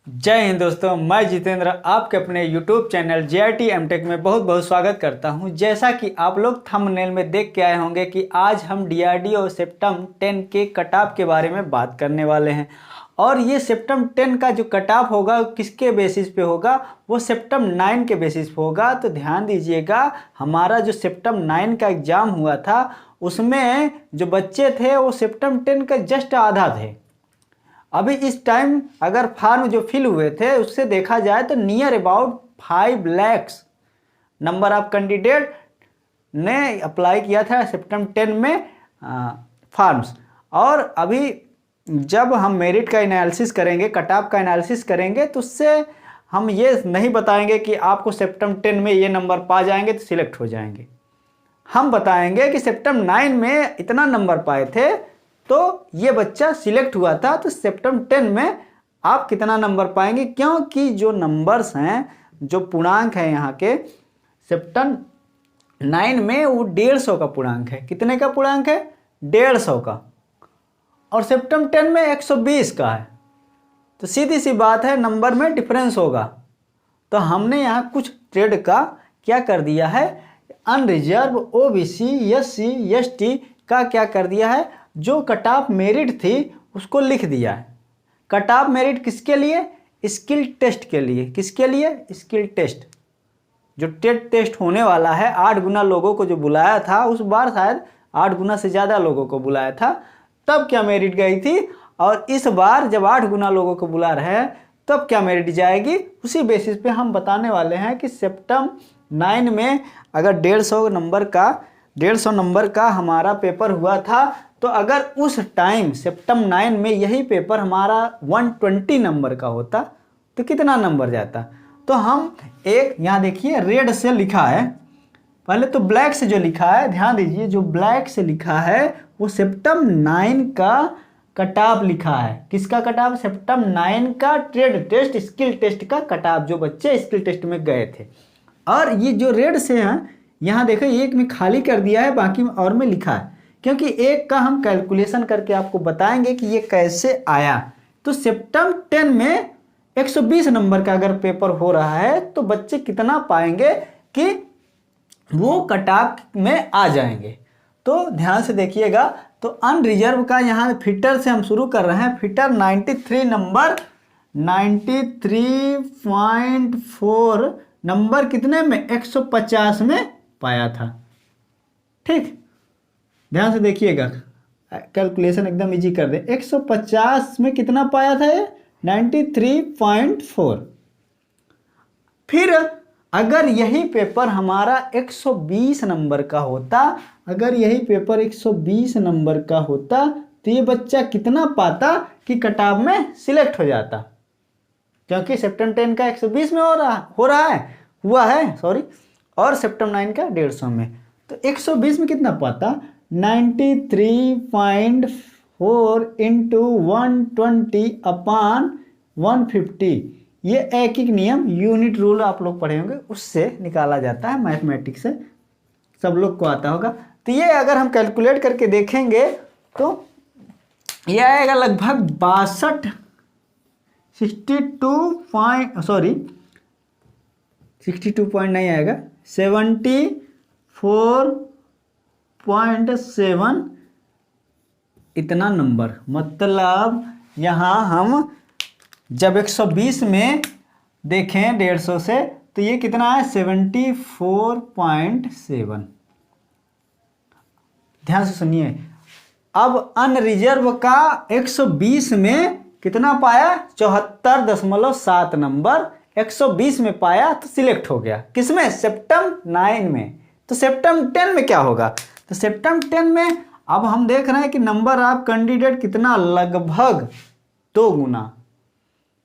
जय हिंद दोस्तों, मैं जितेंद्र आपके अपने YouTube चैनल JRT एमटेक में बहुत बहुत स्वागत करता हूं। जैसा कि आप लोग थंबनेल में देख के आए होंगे कि आज हम DRDO सेप्टेम 10 के कट ऑफ के बारे में बात करने वाले हैं। और ये सेप्टेम 10 का जो कट ऑफ होगा किसके बेसिस पे होगा, वो सेप्टेम 9 के बेसिस पे होगा। तो ध्यान दीजिएगा, हमारा जो सेप्टेम 9 का एग्ज़ाम हुआ था उसमें जो बच्चे थे वो सेप्टेम 10 का जस्ट आधा थे। अभी इस टाइम अगर फॉर्म जो फिल हुए थे उससे देखा जाए तो near about 5 lakh number of candidate ने अप्लाई किया था सेप्टेम 10 में फॉर्म्स। और अभी जब हम मेरिट का एनालिसिस करेंगे, कट ऑफ का एनालिसिस करेंगे, तो उससे हम ये नहीं बताएंगे कि आपको सेप्टेम 10 में ये नंबर पा जाएंगे तो सिलेक्ट हो जाएंगे। हम बताएंगे कि सेप्टेम 9 में इतना नंबर पाए थे तो ये बच्चा सिलेक्ट हुआ था। तो सेप्टेम 10 में आप कितना नंबर पाएंगे, क्योंकि जो नंबर्स हैं, जो पूर्णांक है यहाँ के सेप्टेम 9 में वो 150 का पूर्णांक है। कितने का पूर्णांक है? 150 का। और सेप्टेम 10 में 120 का है। तो सीधी सी बात है, नंबर में डिफरेंस होगा। तो हमने यहाँ कुछ ट्रेड का क्या कर दिया है, अनरिजर्व, OBC, SC, ST का क्या कर दिया है, जो कट ऑफ मेरिट थी उसको लिख दिया है। कट ऑफ मेरिट किसके लिए? स्किल टेस्ट के लिए। किसके लिए? Skill test. जो टेट टेस्ट होने वाला है, 8 गुना लोगों को जो बुलाया था, उस बार शायद 8 गुना से ज़्यादा लोगों को बुलाया था, तब क्या मेरिट गई थी। और इस बार जब 8 गुना लोगों को बुला रहे हैं तब क्या मेरिट जाएगी, उसी बेसिस पे हम बताने वाले हैं कि सेप्टेम 9 में अगर 150 नंबर का हमारा पेपर हुआ था, तो अगर उस टाइम सेप्टेम 9 में यही पेपर हमारा 120 नंबर का होता तो कितना नंबर जाता। तो हम एक यहाँ देखिए रेड से लिखा है, पहले तो ब्लैक से जो लिखा है, ध्यान दीजिए, जो ब्लैक से लिखा है वो सेप्टेम 9 का कट ऑफ लिखा है। किसका कट ऑफ? सेप्टेम 9 का ट्रेड टेस्ट, स्किल टेस्ट का कट ऑफ, जो बच्चे स्किल टेस्ट में गए थे। और ये जो रेड से हैं, यहाँ देखो एक में खाली कर दिया है, बाकी में और में लिखा है, क्योंकि एक का हम कैलकुलेशन करके आपको बताएंगे कि ये कैसे आया। तो सेप्टेम 10 में 120 नंबर का अगर पेपर हो रहा है तो बच्चे कितना पाएंगे कि वो कट ऑफ में आ जाएंगे। तो ध्यान से देखिएगा। तो अनरिजर्व का यहाँ फिटर से हम शुरू कर रहे हैं। फिटर 93 नंबर, 93.4 नंबर कितने में? 150 में पाया था। ठीक, ध्यान से देखिएगा, कैलकुलेशन एकदम इजी कर दे। 150 में कितना पाया था ये? 93.4। फिर अगर यही पेपर हमारा 120 नंबर का होता, अगर यही पेपर 120 नंबर का होता तो ये बच्चा कितना पाता कि कट ऑफ में सिलेक्ट हो जाता, क्योंकि सेप्टेम 10 का 120 में हुआ है और सेप्टेम 9 का 150 में। तो 120 में कितना पाता? 93.4 इंटू 120/150। ये एक नियम, यूनिट रूल आप लोग पढ़े होंगे, उससे निकाला जाता है, मैथमेटिक्स से सब लोग को आता होगा। तो ये अगर हम कैलकुलेट करके देखेंगे तो ये आएगा लगभग 62 नहीं आएगा, 74.7 इतना नंबर। मतलब यहाँ हम जब 120 में देखें 150 से तो ये कितना है? 74.7। ध्यान से सुनिए। अब अनरिजर्व का 120 में कितना पाया? 74.7 नंबर 120 में पाया तो सिलेक्ट हो गया। किसमें? सेप्टेम 9 में। तो सेप्टेम 10 में क्या होगा? तो सेप्टेम 10 में अब हम देख रहे हैं कि नंबर ऑफ कैंडिडेट कितना, लगभग 2 गुना।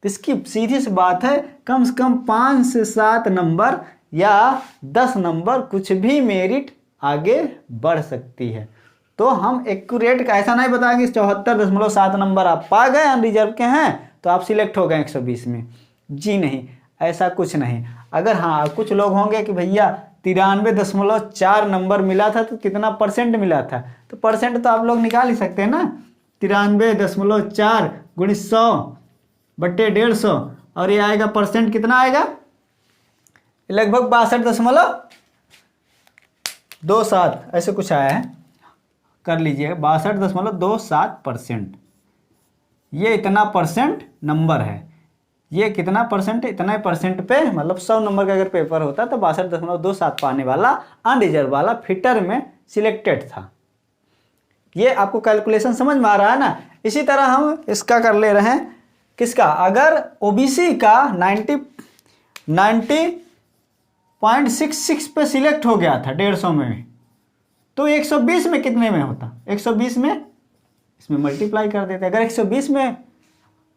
इसकी सीधी सी बात है, कम से कम 5 से 7 नंबर या 10 नंबर कुछ भी मेरिट आगे बढ़ सकती है। तो हम एक्यूरेट का ऐसा नहीं बताएंगे 74.7 नंबर आप पा गए, अनरिजर्व के हैं तो आप सिलेक्ट हो गए 120 में। जी नहीं, ऐसा कुछ नहीं। अगर हाँ, कुछ लोग होंगे कि भैया 93.4 नंबर मिला था तो कितना परसेंट मिला था, तो परसेंट तो आप लोग निकाल ही सकते हैं ना। 93.4 × 100 / 150 और ये आएगा परसेंट कितना आएगा, लगभग 62.27 ऐसे कुछ आया है, कर लीजिएगा 62.27%। ये इतना परसेंट नंबर है, ये कितना परसेंट, इतना परसेंट पे, मतलब 100 नंबर का अगर पेपर होता तो 62.27 पाने वाला अनरिजर्व वाला फिटर में सिलेक्टेड था। ये आपको कैलकुलेशन समझ में आ रहा है ना। इसी तरह हम इसका कर ले रहे हैं, किसका, अगर ओबीसी का 90.66 पे सिलेक्ट हो गया था 150 में, तो 120 में कितने में होता, 120 में इसमें मल्टीप्लाई कर देते। अगर 120 में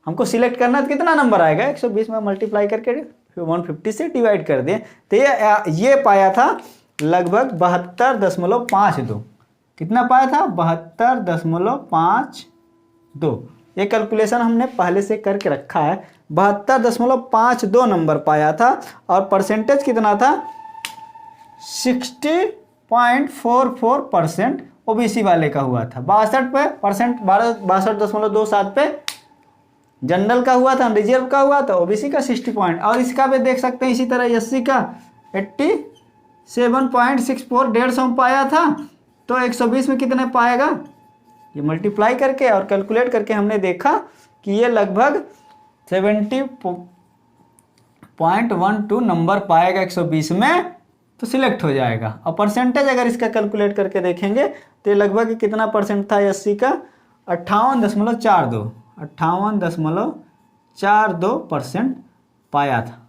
हमको सिलेक्ट करना है तो कितना नंबर आएगा, 120 में मल्टीप्लाई करके 150 से डिवाइड कर दें तो ये पाया था लगभग 72.52। कितना पाया था, 72.52। ये कैलकुलेशन हमने पहले से करके रखा है। 72.52 नंबर पाया था और परसेंटेज कितना था, 60.44% ओबीसी वाले का हुआ था। 62.27 पे जनरल का हुआ था, रिजर्व का हुआ था, ओबीसी का 60 पॉइंट। और इसका भी देख सकते हैं इसी तरह एससी का 87.64 150 में पाया था, तो 120 में कितने पाएगा, ये मल्टीप्लाई करके और कैलकुलेट करके हमने देखा कि ये लगभग 70.12 नंबर पाएगा 120 में, तो सिलेक्ट हो जाएगा। और परसेंटेज अगर इसका कैलकुलेट करके देखेंगे तो ये लगभग कितना परसेंट था एससी का, 58.42% पाया था।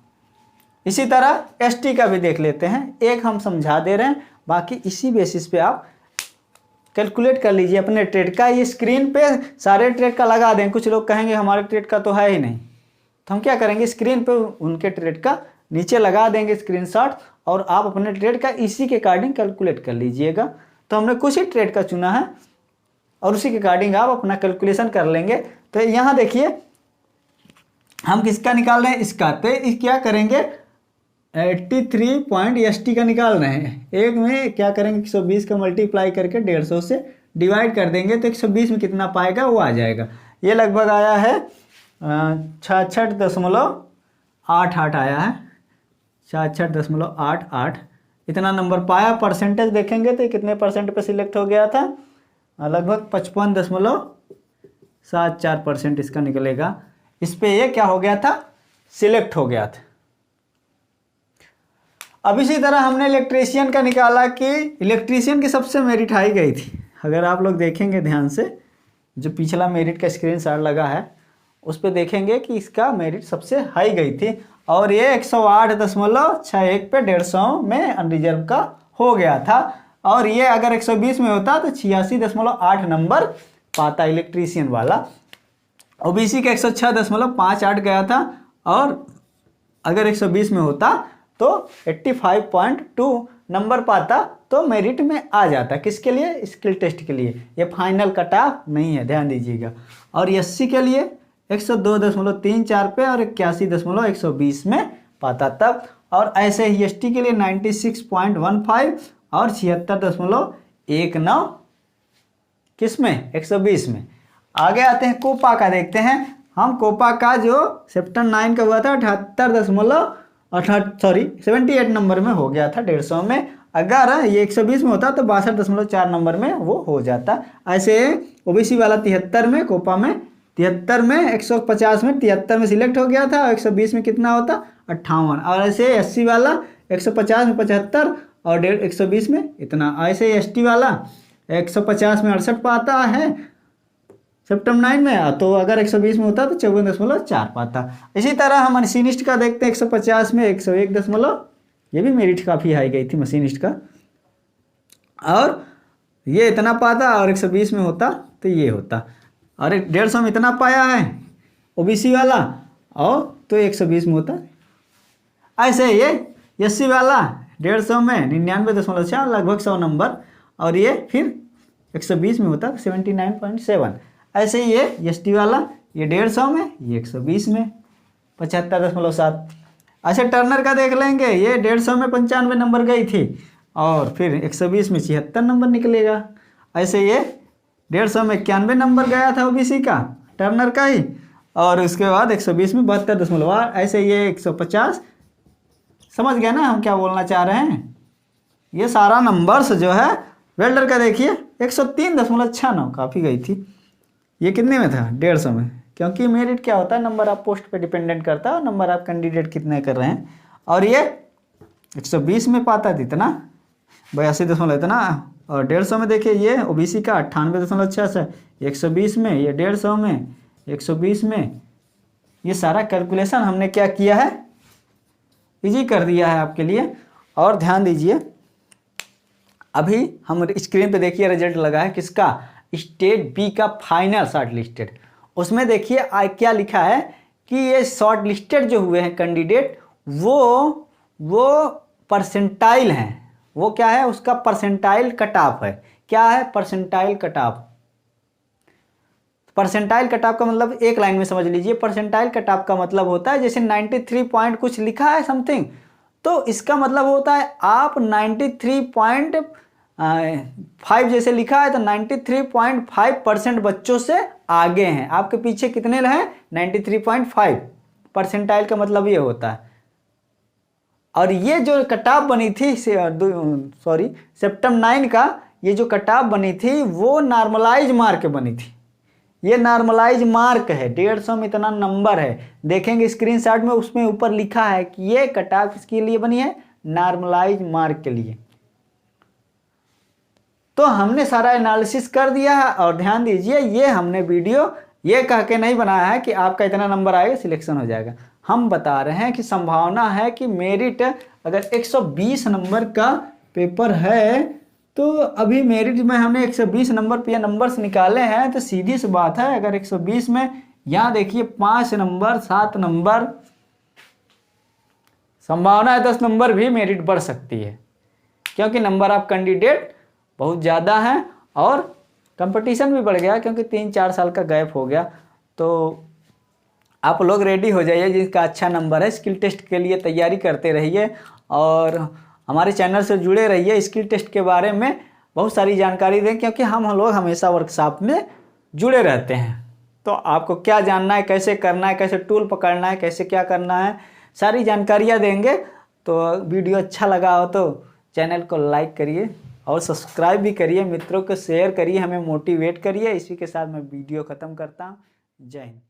इसी तरह एसटी का भी देख लेते हैं, एक हम समझा दे रहे हैं, बाकी इसी बेसिस पे आप कैलकुलेट कर लीजिए अपने ट्रेड का। ये स्क्रीन पे सारे ट्रेड का लगा दें। कुछ लोग कहेंगे हमारे ट्रेड का तो है ही नहीं, तो हम क्या करेंगे, स्क्रीन पे उनके ट्रेड का नीचे लगा देंगे स्क्रीनशॉट, और आप अपने ट्रेड का इसी के अकॉर्डिंग कैलकुलेट कर लीजिएगा। तो हमने कुछ ही ट्रेड का चुना है और उसी के अकॉर्डिंग आप अपना कैलकुलेशन कर लेंगे। तो यहाँ देखिए हम किसका निकाल रहे हैं, इसका। तो क्या करेंगे, 83 पॉइंट एसटी का निकाल रहे हैं। एक में क्या करेंगे, 120 का मल्टीप्लाई करके 150 से डिवाइड कर देंगे तो 120 में कितना पाएगा वो आ जाएगा। ये लगभग आया है 66.88 आया है, 66.88 इतना नंबर पाया। परसेंटेज देखेंगे तो कितने परसेंट पे सिलेक्ट हो गया था, लगभग 55.74% इसका निकलेगा। इस पे ये क्या हो गया था, सिलेक्ट हो गया था। अब इसी तरह हमने इलेक्ट्रीशियन का निकाला कि इलेक्ट्रीशियन की सबसे मेरिट हाई गई थी। अगर आप लोग देखेंगे ध्यान से, जो पिछला मेरिट का स्क्रीनशॉट लगा है उस पे देखेंगे कि इसका मेरिट सबसे हाई गई थी और ये 108.61 पे 150 में अनरिजर्व का हो गया था। और ये अगर 120 में होता तो 86.8 नंबर पाता इलेक्ट्रीशियन वाला। ओबीसी का 106.58 गया था और अगर 120 में होता तो 85.2 नंबर पाता, तो मेरिट में आ जाता। किसके लिए, स्किल टेस्ट के लिए। ये फाइनल कट ऑफ नहीं है, ध्यान दीजिएगा। और एससी के लिए 102.34 पे और 81.120 में पाता तब। और ऐसे ही एसटी के लिए 96.15 और 76.19 किस में, 120 में। आगे आते हैं कोपा का, देखते हैं हम। कोपा का जो सेप्टेम्बर 9 का हुआ था 78 नंबर में हो गया था 150 में। अगर ये 120 में होता तो 62.4 नंबर में वो हो जाता। ऐसे ओबीसी वाला 73 में, कोपा में 73 में, 150 में 73 में सिलेक्ट हो गया था और 120 में कितना होता, 58। और ऐसे एससी वाला 150 में 75 और 120 में इतना। ऐसे एसटी वाला 150 में 68 पाता है सेप्टेम्बर 9 में, तो अगर 120 में होता तो 54.4 पाता। इसी तरह हम मशीनिस्ट का देखते हैं, 150 में 101 ये भी मेरिट काफ़ी हाई गई थी मशीनिस्ट का, और ये इतना पाता। और 120 में होता तो ये होता, और 150 में इतना पाया है ओबीसी वाला, और तो 120 में होता। ऐसे ये एससी वाला 150 में 99.4 लगभग 100 नंबर, और ये फिर 120 में होता 79.7। ऐसे ही ये एसटी वाला ये 150 में, ये 120 में 75.7। अच्छा टर्नर का देख लेंगे, ये 150 में 95 नंबर गई थी और फिर 120 में 76 नंबर निकलेगा। ऐसे ये 150 में 91 नंबर गया था ओबीसी का, टर्नर का ही, और उसके बाद 120 में 72.8, ऐसे ये 150। समझ गया ना हम क्या बोलना चाह रहे हैं। ये सारा नंबर्स जो है वेल्डर का देखिए 103.69 काफ़ी गई थी। ये कितने में था? 150 में। क्योंकि मेरिट क्या होता है, नंबर ऑफ पोस्ट पे डिपेंडेंट करता है, नंबर ऑफ कैंडिडेट कितने कर रहे हैं। और ये 120 में पाता है इतना, 82 इतना। और 150 में देखिए ये ओबीसी का 98.66, 120 में, ये 150 में, 120 में। ये सारा कैलकुलेशन हमने क्या किया है, इजी कर दिया है आपके लिए। और ध्यान दीजिए, अभी हम स्क्रीन पे देखिए रिजल्ट लगा है किसका, स्टेट बी का फाइनल शॉर्ट लिस्टेड। उसमें देखिए क्या लिखा है कि ये शॉर्ट लिस्टेड जो हुए हैं कैंडिडेट वो परसेंटाइल हैं। वो क्या है, उसका परसेंटाइल कट ऑफ है। क्या है percentile cut off? Percentile cut off का मतलब एक लाइन में समझ लीजिए, परसेंटाइल कट ऑफ का मतलब होता है जैसे 93 पॉइंट कुछ लिखा है समथिंग, तो इसका मतलब होता है आप 93.5 जैसे लिखा है तो 93.5% बच्चों से आगे हैं। आपके पीछे कितने हैं? 93.5। परसेंटाइल का मतलब ये होता है। और ये जो कट ऑफ बनी थी सेप्टेम्बर 9 का, ये जो कट ऑफ बनी थी वो नॉर्मलाइज मार्क बनी थी। ये नॉर्मलाइज मार्क है, 150 में इतना नंबर है। देखेंगे स्क्रीनशॉट में, उसमें ऊपर लिखा है कि ये कट ऑफ किसके लिए बनी है, नॉर्मलाइज मार्क के लिए। तो हमने सारा एनालिसिस कर दिया है। और ध्यान दीजिए, ये हमने वीडियो ये कह के नहीं बनाया है कि आपका इतना नंबर आएगा सिलेक्शन हो जाएगा। हम बता रहे हैं कि संभावना है कि मेरिट अगर 120 नंबर का पेपर है तो अभी मेरिट में हमने 120 नंबर पे नंबर्स निकाले हैं, तो सीधी सी बात है अगर 120 में यहाँ देखिए 5 नंबर 7 नंबर, संभावना है 10 नंबर भी मेरिट बढ़ सकती है, क्योंकि नंबर ऑफ कैंडिडेट बहुत ज़्यादा है और कंपटीशन भी बढ़ गया, क्योंकि 3-4 साल का गैप हो गया। तो आप लोग रेडी हो जाइए, जिसका अच्छा नंबर है स्किल टेस्ट के लिए तैयारी करते रहिए और हमारे चैनल से जुड़े रहिए। स्किल टेस्ट के बारे में बहुत सारी जानकारी दें, क्योंकि हम लोग हमेशा वर्कशॉप में जुड़े रहते हैं। तो आपको क्या जानना है, कैसे करना है, कैसे टूल पकड़ना है, कैसे क्या करना है, सारी जानकारियाँ देंगे। तो वीडियो अच्छा लगा हो तो चैनल को लाइक करिए और सब्सक्राइब भी करिए, मित्रों को शेयर करिए, हमें मोटिवेट करिए। इसी के साथ मैं वीडियो ख़त्म करता हूँ। जय हिंद।